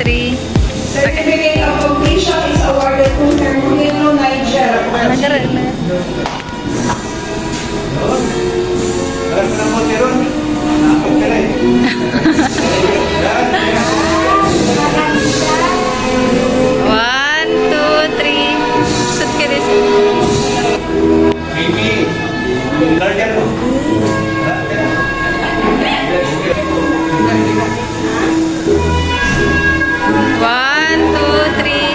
3. Certificate of completion is awarded to Herculino Nigel. One, two, three. Sud ka rin. One, two, three.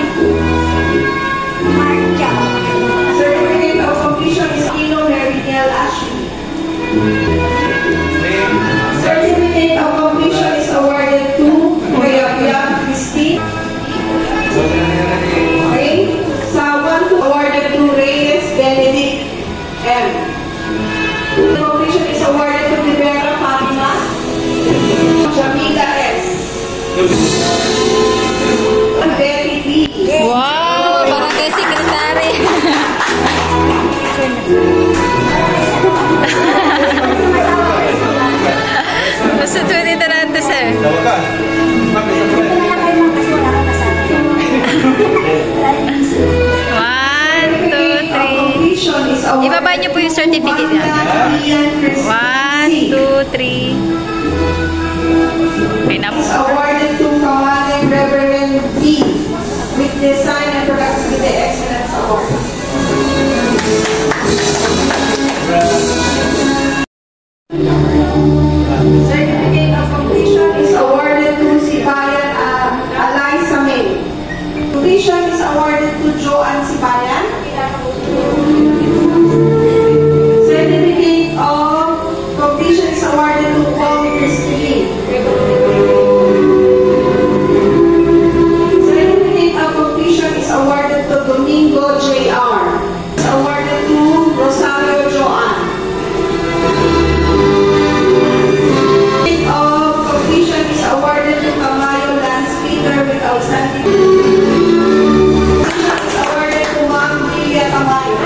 Certificate of completion is Kino Meridiel Ashley. Certificate of completion is awarded to Kuya Christine. Okay. Sa 1 to awarded to Reyes Benedict M. The completion is awarded to Rivera Fatima. Jamila S. Betty B. Wow! Barangay Secretary. Gusto 20 na ito, sir. One, two, three. Ibaba niyo po yung certificate niya. 1, 2, 3. Okay na po. Awarded to Commanding Reverend D. with Design and Productivity Excellence Award. Certificate of completion is awarded to Sibayan Eliza May. Completion is awarded to Joanne Sibayan. Certificate of completion is awarded to Paul Christine. Certificate of completion is awarded to Domingo J.R. It's awarded to Rosario Joanne. Certificate of completion is awarded to Camayo Lance Peter with outstanding. Completion is awarded to Ma'am Lilia Camayo.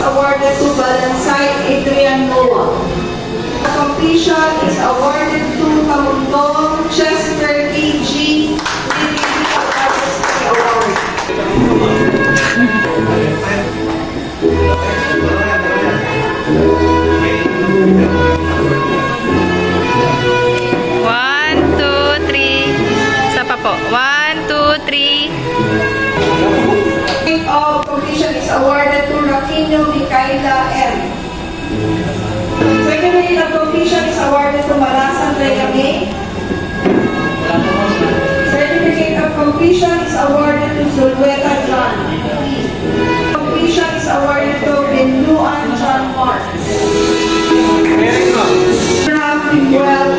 Awarded to Balansay Adrian Noah. Completion is awarded to Kamundong Chester E.G. Award. One, two, three. Isa pa po. 1, 2, 3. Certificate of completion is awarded to Raquino Micaela M. Certificate of completion is awarded to Malasan Regame. Certificate of completion is awarded to Zulweta John. Completion is awarded to Binuan John Mark. Well,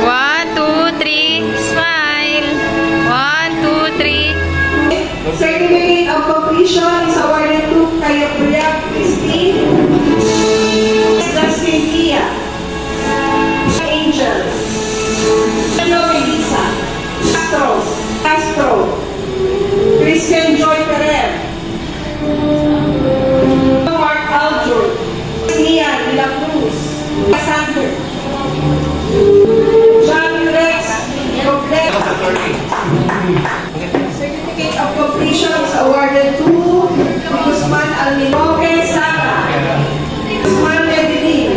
One, two, three. Smile. 1, 2, 3. certificate of completion is awarded to Kayabria Christine, Justin Tia, Angel, Melissa, Castro, Christian Joy Ferrer, Mark Aljur, Nian de la Cruz, Cassandra, John Rex, Certificate of completion is awarded to Guzman Alminoque Sara, Guzman Medellin,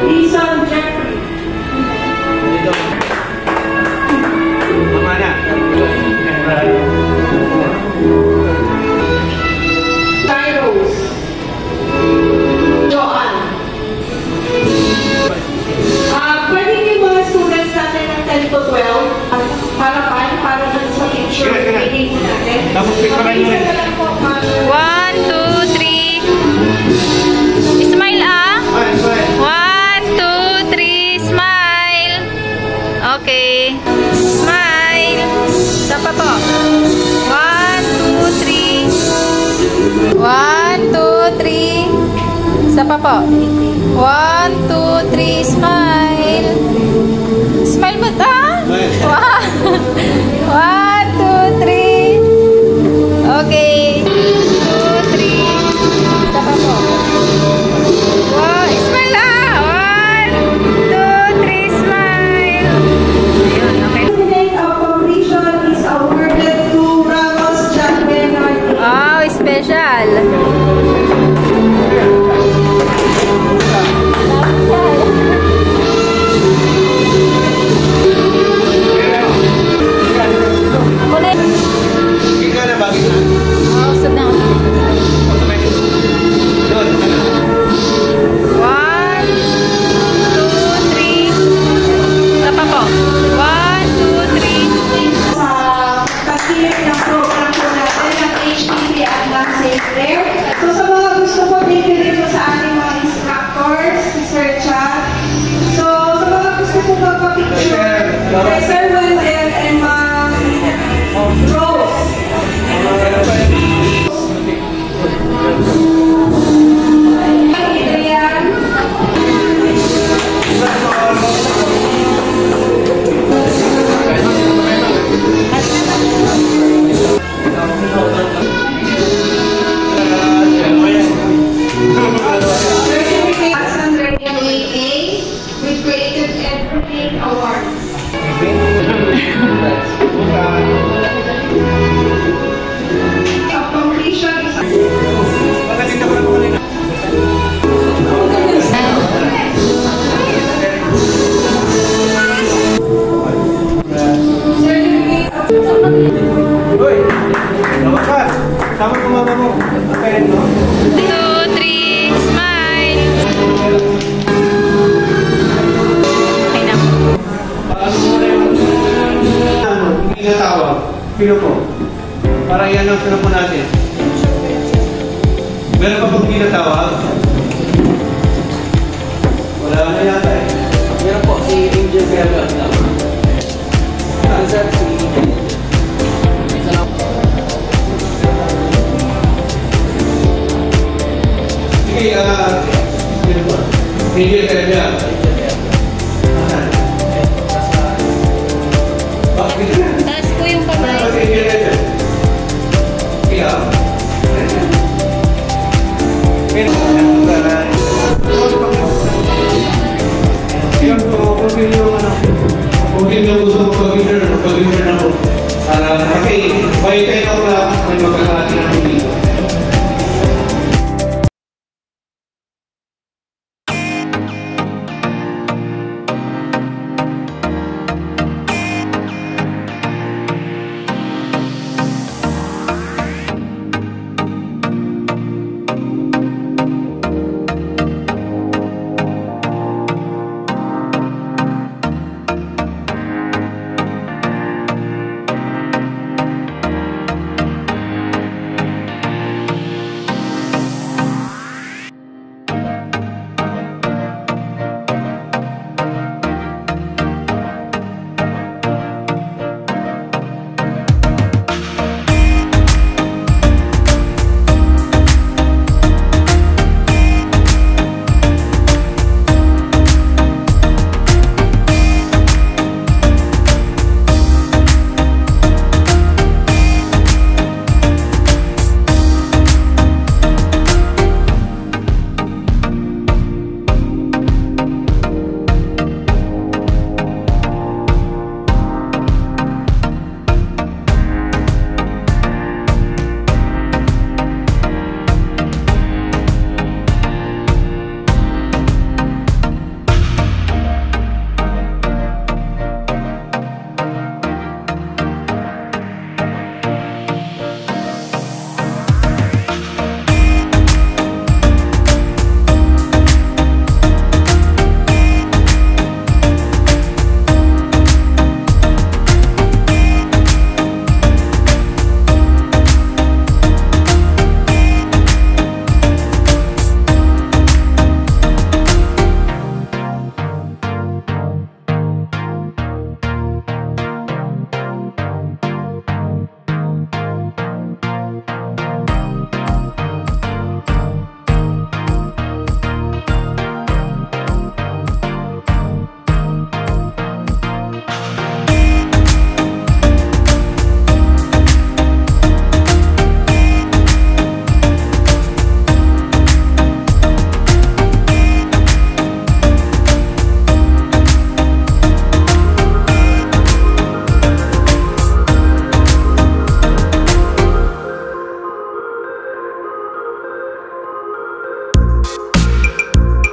Lison Jeffrey. Cyrus. Joanne. Pwede yung mga students natin ng 10 to 12 para sa picture meeting natin. Tapos picturean mo rin. 1, 2, 3. Smile ah. 1, 2, 3. Smile. Okay. Smile. Isa pa po. 1, 2, 3. 1, 2, 3. Isa pa po. 1, 2, 3. Smile. Smile mo ah. 1, 2, 3. Okay. 2, 3. Isa pa po. Wow, smile ah. 1, 2, 3. Smile. Ayun, okay. Certificate of completion is awarded to Ramos John Bernard. Oh, special. Ikaw na bagay na. Oh, usad na. 1, 2, 3. Isa pa po. 1, 2, 3. Sa pasilip ng program po natin ng HTP at ng SafeRare. So sa mga gusto po, thank you rin po sa ating mga instructors, si Sir Chad. So sa mga gusto po magpa-picture, kay Sir Wendell and Ma'am Rose. Adrian. Certificate Alexander MAA with Creative Entertainment Award. Of completion is Maganda ko na po kanina. certificate of Uy! Lawakan! Tama ko mama mo. Okay, no? 2, 3. Smile. Okay na. Paano mo na yung... Hindi natawag. Pino po. Para i-announce na po natin. Meron pa pag hindi natawag? Wala na yata eh. Meron po si Angel Vega. Sir, si Sige, sino po? Angel Vega. Bakit? Taas po yung kamay. Ano ba si Angel Vega? Kaya? Yan po, kung sino yung ano, kung sino yung gusto mo pag-winner na po. Kasi, may tayo na wala, may magkakati na po dito.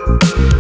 Thank you.